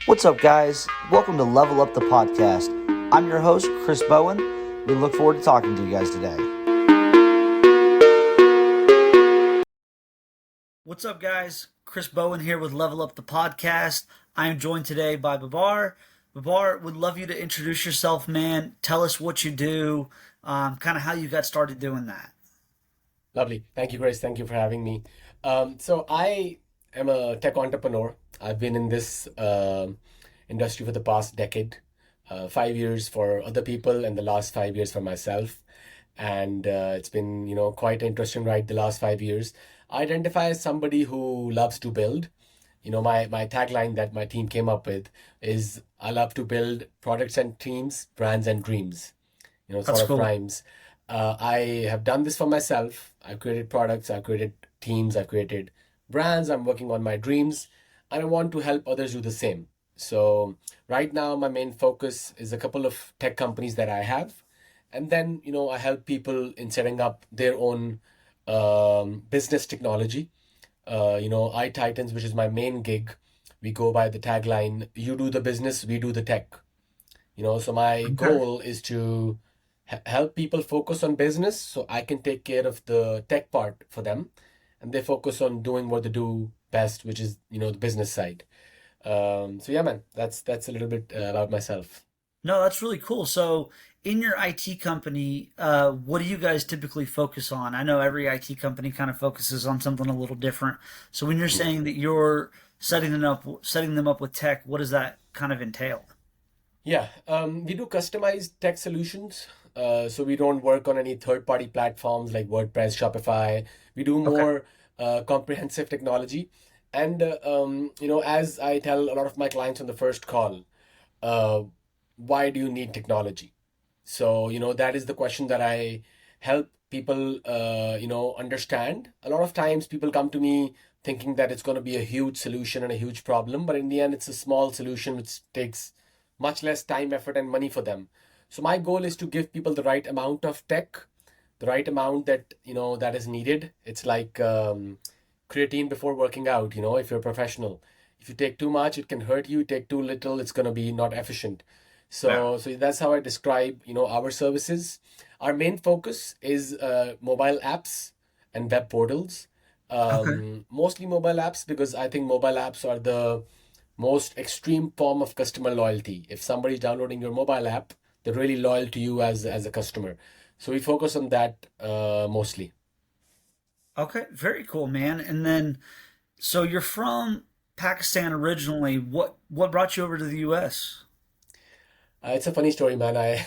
What's up, guys? Welcome to Level Up the Podcast. I'm your host, Chris Bowen. We look forward to talking to you guys today. What's up, guys? Chris Bowen here with Level Up the Podcast. I am joined today by Babar. Babar, would love you to introduce yourself, man. Tell us what you do, kind of how you got started doing that. Lovely. Thank you, Grace. Thank you for having me. So I am a tech entrepreneur. I've been in this industry for the past decade, 5 years for other people and the last 5 years for myself. And it's been, quite an interesting ride the last 5 years. I identify as somebody who loves to build. My tagline that my team came up with is I love to build products and teams, brands and dreams. It That's sort of cool. rhymes. I have done this for myself. I've created products, I've created teams, I've created brands. I'm working on my dreams, and I want to help others do the same. So right now, my main focus is a couple of tech companies that I have, and then I help people in setting up their own business technology. iTitans, which is my main gig, we go by the tagline: "You do the business, we do the tech." So my Okay. goal is to help people focus on business so I can take care of the tech part for them, and they focus on doing what they do best, which is, the business side. So yeah, man, that's a little bit about myself. No, that's really cool. So, in your IT company, what do you guys typically focus on? I know every IT company kind of focuses on something a little different. So, when you're saying that you're setting them up with tech, what does that kind of entail? Yeah, we do customized tech solutions. So we don't work on any third-party platforms like WordPress, Shopify. We do Okay. more comprehensive technology. And as I tell a lot of my clients on the first call, uh, why do you need technology? So, that is the question that I help people, understand. A lot of times people come to me thinking that it's going to be a huge solution and a huge problem, but in the end, it's a small solution which takes much less time, effort, and money for them. So my goal is to give people the right amount of tech, the right amount that, that is needed. It's like creatine before working out, if you're a professional. If you take too much, it can hurt you. Take too little, it's going to be not efficient. Yeah. So that's how I describe, our services. Our main focus is mobile apps and web portals. Okay. Mostly mobile apps because I think mobile apps are the most extreme form of customer loyalty. If somebody's downloading your mobile app, they're really loyal to you as a customer. So we focus on that mostly. Okay. Very cool, man. And then, so you're from Pakistan originally. What brought you over to the U.S.? It's a funny story, man. I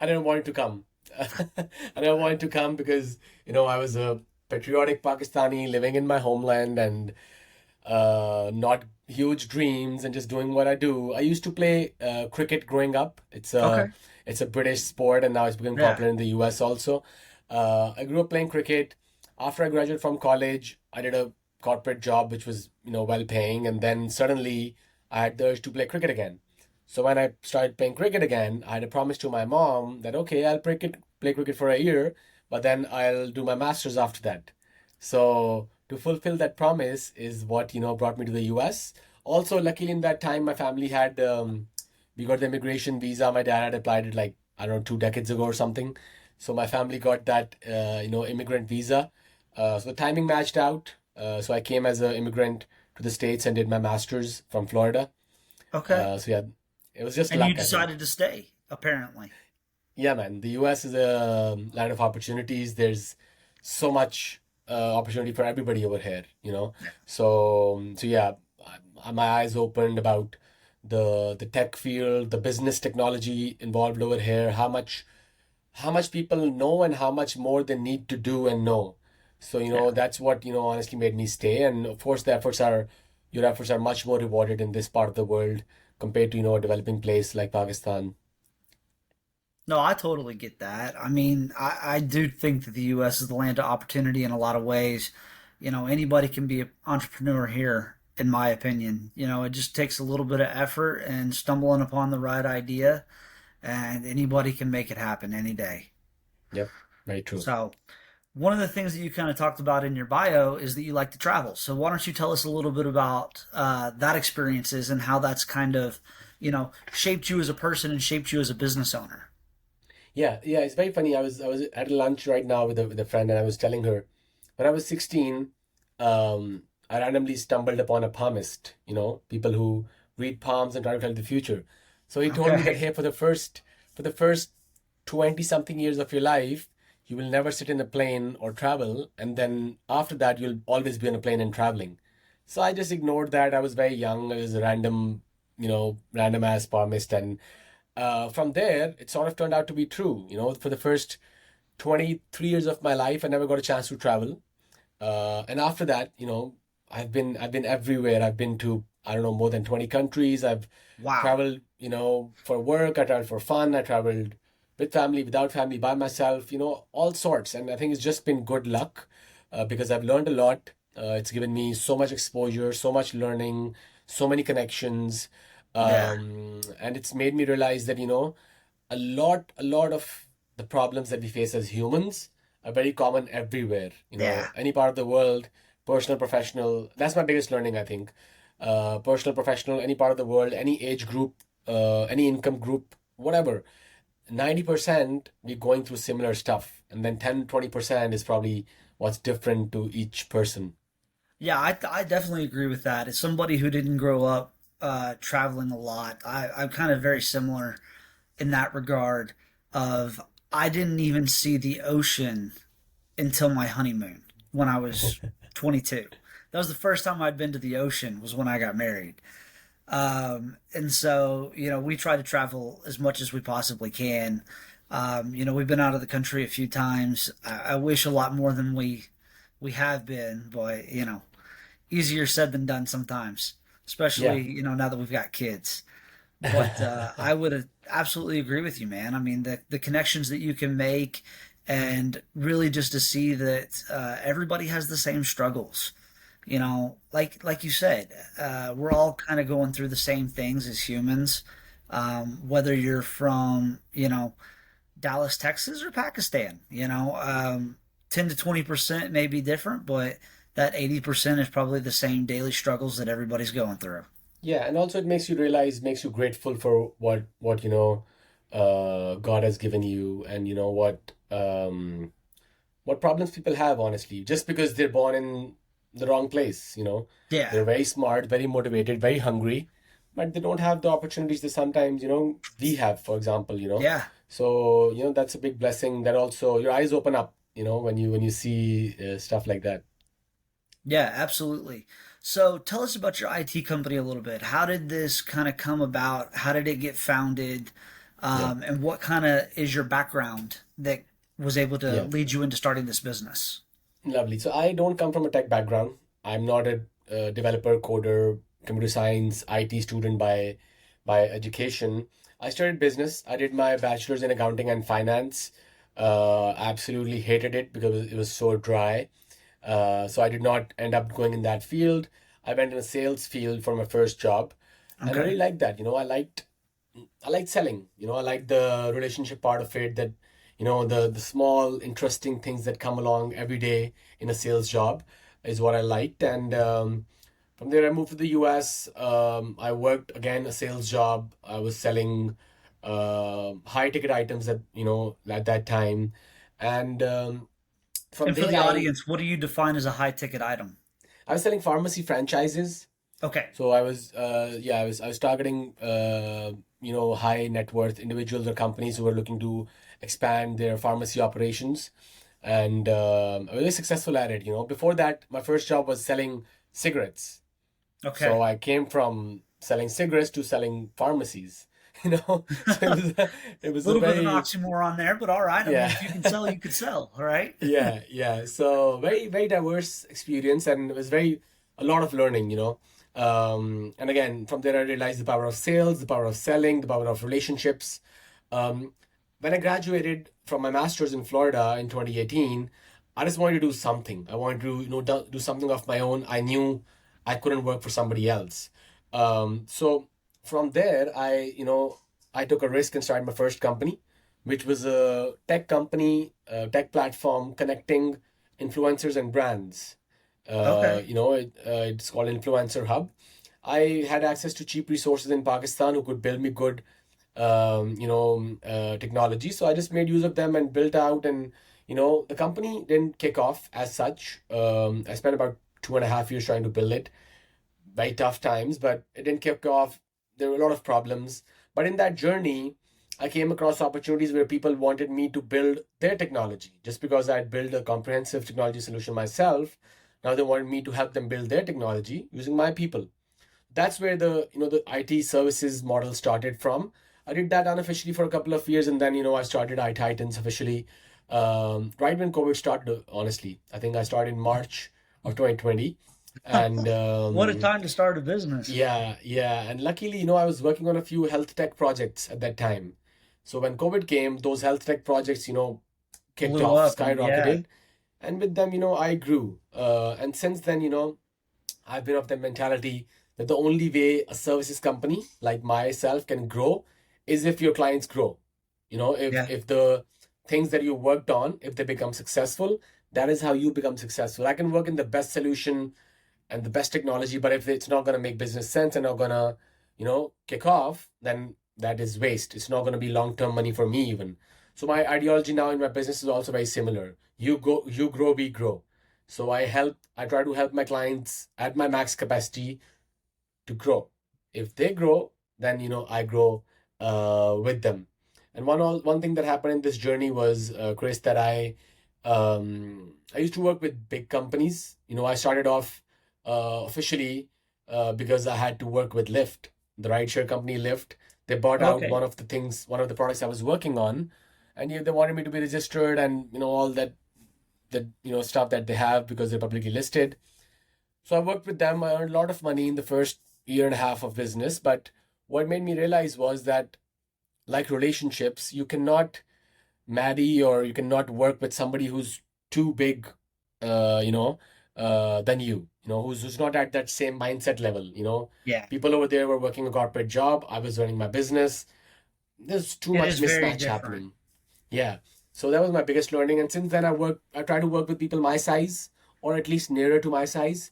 I didn't want it to come. I didn't want it to come because I was a patriotic Pakistani living in my homeland and not huge dreams and just doing what I do. I used to play cricket growing up. Okay. It's a British sport and now it's becoming Yeah. popular in the US also. I grew up playing cricket. After I graduated from college, I did a corporate job which was well paying, and then suddenly I had the urge to play cricket again. So when I started playing cricket again, I had a promise to my mom that okay, I'll play cricket for a year, but then I'll do my masters after that. So to fulfill that promise is what brought me to the US. Also, luckily in that time, my family had we got the immigration visa. My dad had applied it like I don't know 2 decades ago or something. So my family got that immigrant visa. So the timing matched out. So I came as an immigrant to the States and did my masters from Florida. Okay. So yeah, it was just And you luck, I think. decided to stay, apparently. Yeah, man. The US is a land of opportunities. There's so much opportunity for everybody over here. So yeah, my eyes opened about the tech field, the business technology involved over here, how much people know and how much more they need to do and know. So, Yeah. that's what, honestly made me stay. And of course, your efforts are much more rewarded in this part of the world compared to, a developing place like Pakistan. No, I totally get that. I mean, I do think that the U.S. is the land of opportunity in a lot of ways. Anybody can be an entrepreneur here, in my opinion. It just takes a little bit of effort and stumbling upon the right idea, and anybody can make it happen any day. Yep, very true. So, one of the things that you kind of talked about in your bio is that you like to travel. So why don't you tell us a little bit about that experiences and how that's kind of, shaped you as a person and shaped you as a business owner? Yeah, yeah, it's very funny. I was at a lunch right now with a friend, and I was telling her when I was 16, I randomly stumbled upon a palmist, people who read palms and try to tell the future. So he told me that, Okay. hey, for the first 20 something years of your life, you will never sit in a plane or travel, and then after that you'll always be on a plane and traveling. So I just ignored that. I was very young. I was a random ass palmist, and from there, it sort of turned out to be true. For the first 23 years of my life, I never got a chance to travel. And after that, I've been everywhere. I've been to, I don't know, more than 20 countries. I've Wow. traveled, for work. I traveled for fun. I traveled with family, without family, by myself, all sorts. And I think it's just been good luck because I've learned a lot. It's given me so much exposure, so much learning, so many connections. Yeah. And it's made me realize that, a lot of the problems that we face as humans are very common everywhere. Yeah. Any part of the world, personal, professional. That's my biggest learning, I think. Personal, professional, any part of the world, any age group, any income group, whatever. 90% we're going through similar stuff. And then 10-20% is probably what's different to each person. Yeah, I definitely agree with that. As somebody who didn't grow up traveling a lot, I'm kind of very similar in that regard of I didn't even see the ocean until my honeymoon when I was 22. That was the first time I'd been to the ocean was when I got married. And so, we try to travel as much as we possibly can. We've been out of the country a few times. I wish a lot more than we have been, but easier said than done sometimes, especially Yeah. now that we've got kids. But I would absolutely agree with you, man. I mean, the connections that you can make, and really just to see that everybody has the same struggles. Like you said, we're all kind of going through the same things as humans. Whether you're from Dallas, Texas, or Pakistan, 10 to 20% may be different, but that 80% is probably the same daily struggles that everybody's going through. Yeah, and also it makes you realize, makes you grateful for what God has given you, and what problems people have, honestly, just because they're born in the wrong place. Yeah, They're very smart, very motivated, very hungry, but they don't have the opportunities that sometimes we have, for example. yeah. So that's a big blessing. That also your eyes open up, when you see stuff like that. Yeah, absolutely. So tell us about your IT company a little bit. How did this kind of come about? How did it get founded? Yeah. And what kind of is your background that was able to Yeah. lead you into starting this business? Lovely. So I don't come from a tech background. I'm not a, developer, coder, computer science, IT student by education. I started business. I did my bachelor's in accounting and finance. Absolutely hated it because it was so dry. So I did not end up going in that field. I went in a sales field for my first job, and I Okay. really liked that. I liked selling. I liked the relationship part of it. That the small interesting things that come along every day in a sales job is what I liked. And from there, I moved to the US. I worked again a sales job. I was selling high ticket items at that time, and from And for there, the I audience, what do you define as a high ticket item? I was selling pharmacy franchises. Okay. So I was targeting high net worth individuals or companies who were looking to expand their pharmacy operations, and I was very successful at it. Before that, my first job was selling cigarettes. So Okay. I came from selling cigarettes to selling pharmacies. So it was A a little bit of an very, oxymoron there, but all right. I mean, yeah. if you can sell, you can sell. All right. Yeah, yeah. So very, very diverse experience, and it was very a lot of learning. And again, from there I realized the power of sales, the power of selling, the power of relationships. Um, when I graduated from my master's in Florida in 2018, I just wanted to do something. I wanted to, do something of my own. I knew I couldn't work for somebody else. So from there, I took a risk and started my first company, which was a tech company, tech platform connecting influencers and brands. Okay. It's called Influencer Hub. I had access to cheap resources in Pakistan who could build me good, technology. So I just made use of them and built out. And the company didn't kick off as such. I spent about 2.5 years trying to build it. Very tough times, but it didn't kick off. There were a lot of problems. But in that journey, I came across opportunities where people wanted me to build their technology. Just because I had built a comprehensive technology solution myself, now they wanted me to help them build their technology using my people. That's where the IT services model started from. I did that unofficially for a couple of years, and then I started iTitans officially right when COVID started. Honestly, I think I started in March of 2020, and What a time to start a business. yeah, and luckily, I was working on a few health tech projects at that time. So when COVID came, those health tech projects, kicked Blew off, up and yeah. skyrocketed, and with them, I grew. And since then, I've been of the mentality that the only way a services company like myself can grow is if your clients grow. If Yeah. the things that you worked on, if they become successful, that is how you become successful. I can work in the best solution and the best technology, but if it's not going to make business sense and not going to, kick off, then that is waste. It's not going to be long-term money for me even. So my ideology now in my business is also very similar. You grow, we grow. So I try to help my clients at my max capacity to grow. If they grow, then I grow with them. And one thing that happened in this journey was, Chris, that I used to work with big companies. I started off officially because I had to work with Lyft, the rideshare company Lyft. They bought out Okay. one of the products I was working on, and they wanted me to be registered and all that stuff that they have because they're publicly listed. So I worked with them. I earned a lot of money in the first year and a half of business. But what made me realize was that, like relationships, you cannot marry or you cannot work with somebody who's too big, than you. Who's not at that same mindset level. Yeah. People over there were working a corporate job. I was running my business. There's too It much is very mismatch different. happening. Yeah. So that was my biggest learning. And since then, I try to work with people my size or at least nearer to my size.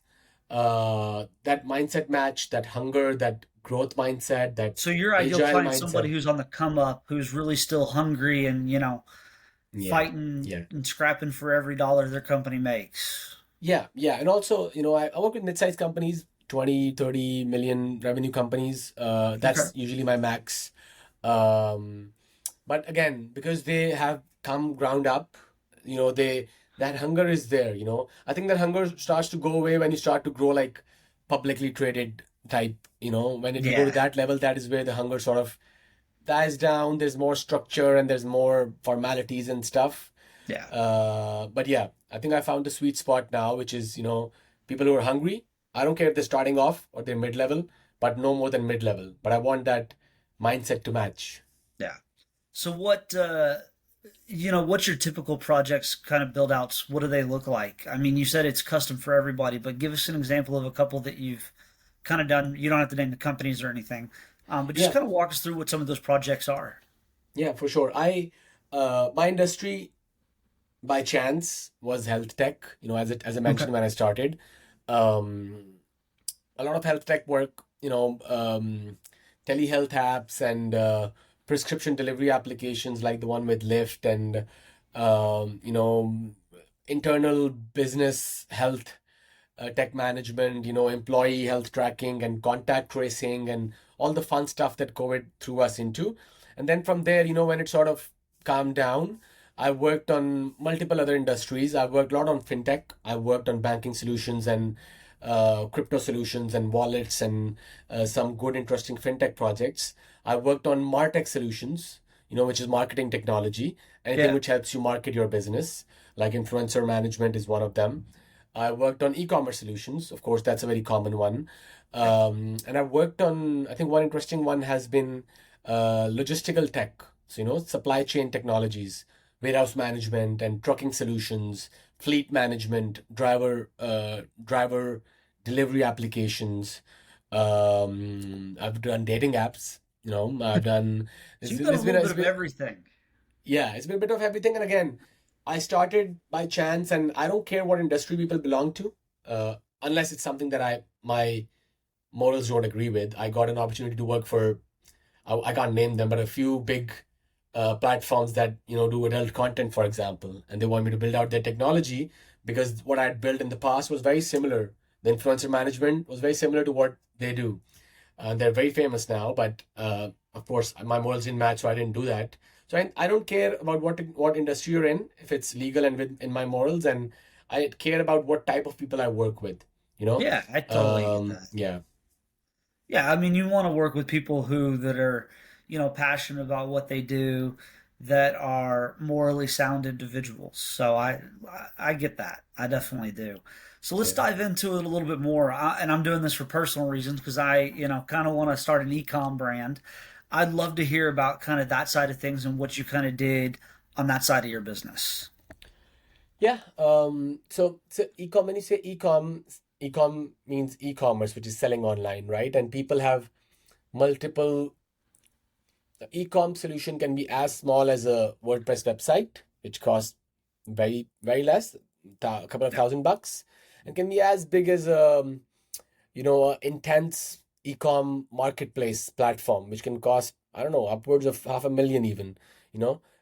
That mindset match, that hunger, that growth mindset, that So your ideal agile client is somebody mindset. who's on the come up, who's really still hungry and, Yeah. fighting Yeah. and scrapping for every dollar their company makes. Yeah. Yeah. And also, I work with mid-sized companies, 20, 30 million revenue companies. Okay. That's usually my max. Um, But again, because they have come ground up, they that hunger is there. I think that hunger starts to go away when you start to grow like publicly traded type. When you go to Yeah. that level, that is where the hunger sort of dies down. There's more structure and there's more formalities and stuff. Yeah. But yeah, I think I found the sweet spot now, which is people who are hungry. I don't care if they're starting off or they're mid level, but no more than mid level. But I want that mindset to match. Yeah. So what's your typical projects kind of build outs? What do they look like? I mean, you said it's custom for everybody, but give us an example of a couple that you've kind of done. You don't have to name the companies or anything, but just Yeah. kind of walk us through what some of those projects are. Yeah, for sure. My industry by chance was health tech. As I Okay. mentioned when I started, um, a lot of health tech work. Telehealth apps and prescription delivery applications like the one with Lyft and um, you know internal business health tech management, employee health tracking and contact tracing and all the fun stuff that COVID threw us into. And then from there, when it sort of calmed down, I worked on multiple other industries. I worked a lot on fintech. I worked on banking solutions and crypto solutions and wallets and some good, interesting fintech projects. I worked on MarTech solutions, which is marketing technology, anything Yeah. which helps you market your business, like influencer management is one of them. I worked on e-commerce solutions. Of course, that's a very common one. And I've worked on, I think one interesting one has been logistical tech. So, supply chain technologies, warehouse management and trucking solutions, fleet management, driver delivery applications. I've done dating apps. I've done, So there's, you've done a there's been, little bit there's of been everything. Yeah, it's been a bit of everything. And again, I started by chance, and I don't care what industry people belong to, unless it's something that my morals don't agree with. I got an opportunity to work for, I can't name them, but a few big platforms that do adult content, for example, and they want me to build out their technology because what I had built in the past was very similar. The influencer management was very similar to what they do. They're very famous now, but of course, my morals didn't match, so I didn't do that. So I don't care about what industry you're in, if it's legal and within my morals, and I care about what type of people I work with. You know, Yeah, I totally get that. yeah, Yeah, I mean, you want to work with people who that are, passionate about what they do, that are morally sound individuals. So I get that. I definitely do. So let's yeah, dive into it a little bit more. And I'm doing this for personal reasons because I, kind of want to start an e-com brand. I'd love to hear about kind of that side of things and what you kind of did on that side of your business. yeah. So ecom, when you say ecom means e-commerce, which is selling online, right? And people have multiple. The e-com solution can be as small as a WordPress website, which costs very, very less, a couple of $1,000, and can be as big as a intense e-com marketplace platform, which can cost, I don't know, upwards of 500,000 even,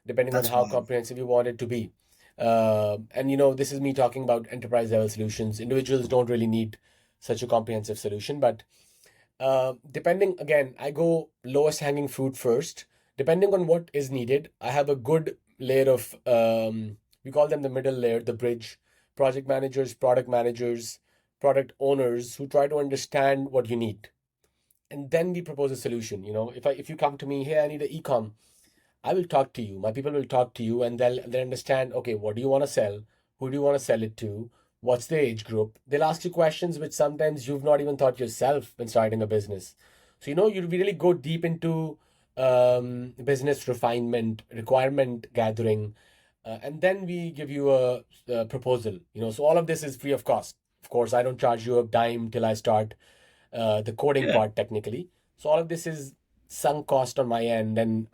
depending on That's how wild. comprehensive you want it to be. And this is me talking about enterprise level solutions. Individuals don't really need such a comprehensive solution, but depending, again, I go lowest hanging fruit first. Depending on what is needed, I have a good layer of, we call them the middle layer, the bridge, project managers, product owners who try to understand what you need. And then we propose a solution. If you come to me, hey, I need an e-com, I will talk to you. My people will talk to you, and they'll understand, okay, what do you want to sell? Who do you want to sell it to? What's the age group? They'll ask you questions which sometimes you've not even thought yourself when starting a business. So, you really go deep into business refinement, requirement gathering, and then we give you a proposal. So all of this is free of cost. Of course, I don't charge you a dime till I start the coding Yeah. part technically. So all of this is sunk cost on my end. And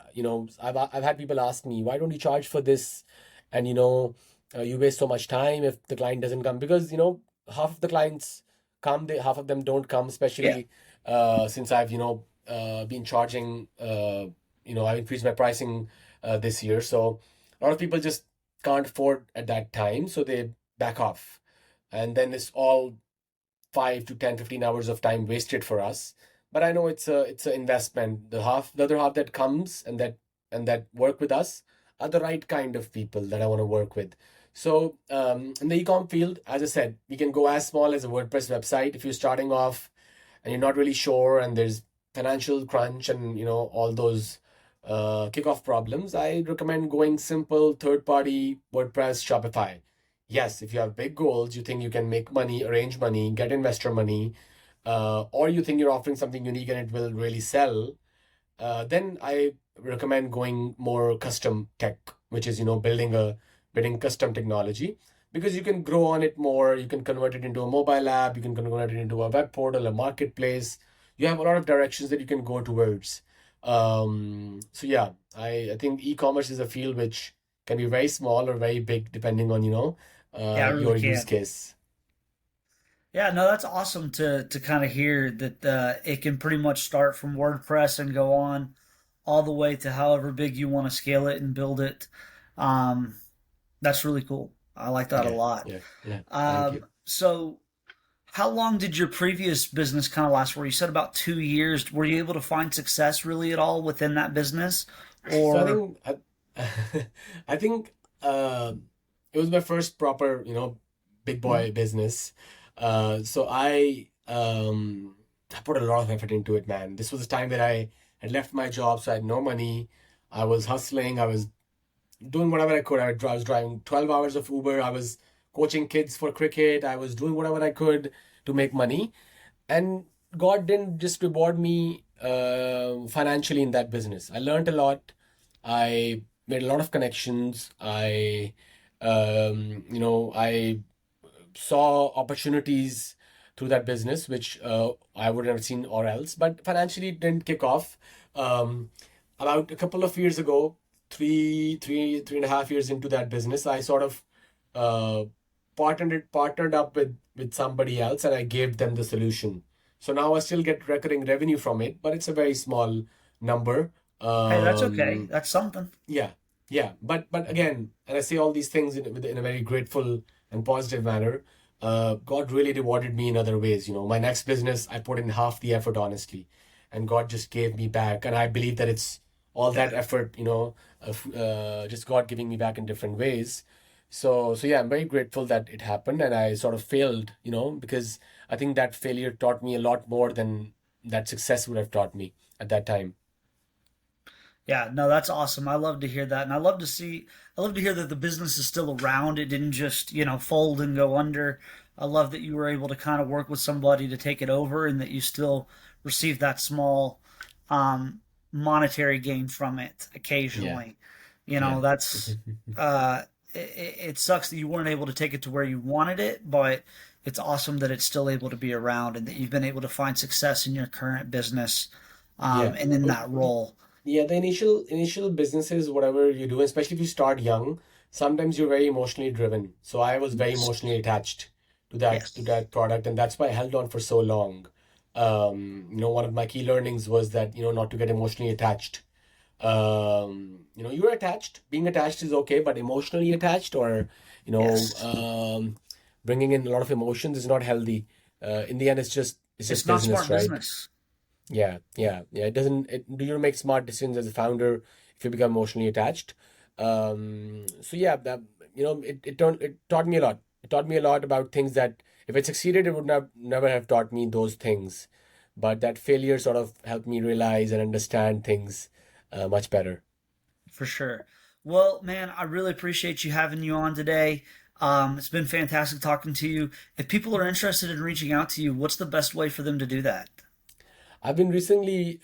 I've had people ask me, why don't you charge for this? And you waste so much time if the client doesn't come, because half of the clients come, half of them don't come, Yeah. especially since I've been charging. I've increased my pricing this year, so a lot of people just can't afford at that time, so they back off, and then it's all 5 to 10, 15 hours of time wasted for us. But I know it's an investment. The other half that comes and that work with us are the right kind of people that I want to work with. So in the e-com field, as I said, we can go as small as a WordPress website. If you're starting off and you're not really sure, and there's financial crunch and all those kickoff problems, I recommend going simple third party WordPress, Shopify. Yes, if you have big goals, you think you can make money, arrange money, get investor money, or you think you're offering something unique and it will really sell, then I recommend going more custom tech, which is building custom technology, because you can grow on it more. You can convert it into a mobile app. You can convert it into a web portal, a marketplace. You have a lot of directions that you can go towards. So yeah, I think e-commerce is a field which can be very small or very big depending on Yeah, I really your use can. case. Yeah, no, that's awesome to kind of hear that it can pretty much start from WordPress and go on all the way to however big you want to scale it and build it. Um, that's really cool. I like that a Yeah, lot. yeah, yeah. Thank you. So, how long did your previous business kind of last? Where you said about 2 years. Were you able to find success really at all within that business, So I or think I think it was my first proper, big boy business. So I put a lot of effort into it, man. This was the time that I had left my job, so I had no money. I was hustling. I was doing whatever I could. I was driving 12 hours of Uber. I was coaching kids for cricket. I was doing whatever I could to make money. And God didn't just reward me financially in that business. I learned a lot. I made a lot of connections. I saw opportunities through that business, which I wouldn't have seen or else. But financially, it didn't kick off. Um, about a couple of years ago, three and a half years into that business, I sort of uh, partnered up with somebody else, and I gave them the solution. So now I still get recurring revenue from it, but it's a very small number. Hey, that's okay. Um, That's something. yeah, yeah. But again, and I say all these things in a very grateful and positive manner. God really rewarded me in other ways. My next business, I put in half the effort, honestly, and God just gave me back. And I believe that it's all that Yeah. effort, just God giving me back in different ways. So yeah, I'm very grateful that it happened, and I sort of failed, because I think that failure taught me a lot more than that success would have taught me at that time. Yeah, no, that's awesome. I love to hear that. And I love to hear that the business is still around. It didn't just, fold and go under. I love that you were able to kind of work with somebody to take it over and that you still receive that small um, monetary gain from it Yeah, occasionally. yeah. That's, it sucks that you weren't able to take it to where you wanted it, but it's awesome that it's still able to be around and that you've been able to find success in your current business Yeah. and in that role. Yeah, the initial businesses, whatever you do, especially if you start young, sometimes you're very emotionally driven. So I was very Yes. emotionally attached to that Yes. product, and that's why I held on for so long. One of my key learnings was that, not to get emotionally attached. You're attached. Being attached is okay, but emotionally attached, or you know, Yes. um, bringing in a lot of emotions is not healthy. In the end, it's just It's not business, smart right? business. Yeah, yeah, yeah. It doesn't. Do you make smart decisions as a founder if you become emotionally attached? So yeah, it taught me a lot. It taught me a lot about things that if it succeeded, it would not never have taught me those things. But that failure sort of helped me realize and understand things much better. For sure. Well, man, I really appreciate you having you on today. It's been fantastic talking to you. If people are interested in reaching out to you, what's the best way for them to do that? I've been recently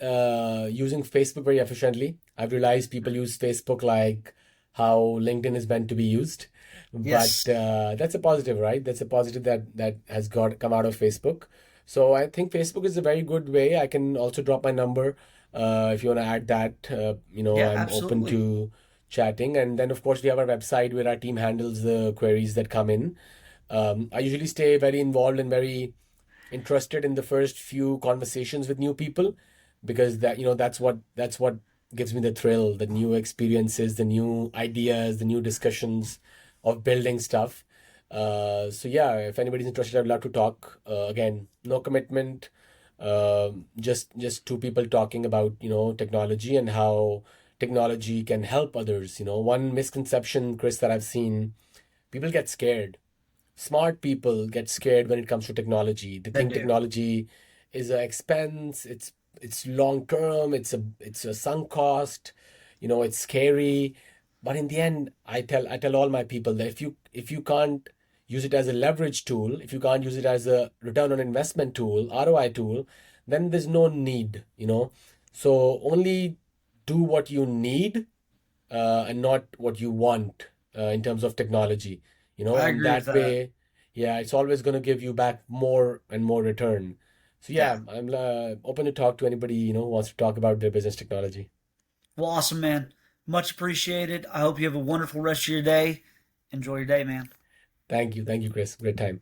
using Facebook very efficiently. I've realized people use Facebook like how LinkedIn is meant to be used, but Yes. that's a positive, right? That's a positive that has got come out of Facebook. So I think Facebook is a very good way. I can also drop my number if you want to add that. Yeah, I'm open absolutely. to chatting, and then of course we have our website where our team handles the queries that come in. I usually stay very involved and very interested in the first few conversations with new people because that's what gives me the thrill, the new experiences, the new ideas, the new discussions of building stuff. So yeah, if anybody's interested, I'd love to talk. Again, no commitment, just two people talking about technology and how technology can help others. One misconception, Chris, that I've seen: people get scared. Smart people get scared when it comes to technology. They They think do. technology is an expense. It's long term. It's a sunk cost. It's scary. But in the end, I tell all my people that if you can't use it as a leverage tool, if you can't use it as a return on investment tool, ROI tool, then there's no need. So only do what you need and not what you want in terms of technology, I and agree with that that. way, yeah, it's always going to give you back more and more return. So Yeah. yeah, I'm open to talk to anybody, who wants to talk about their business technology. Well, awesome, man. Much appreciated. I hope you have a wonderful rest of your day. Enjoy your day, man. Thank you, Chris. Great time.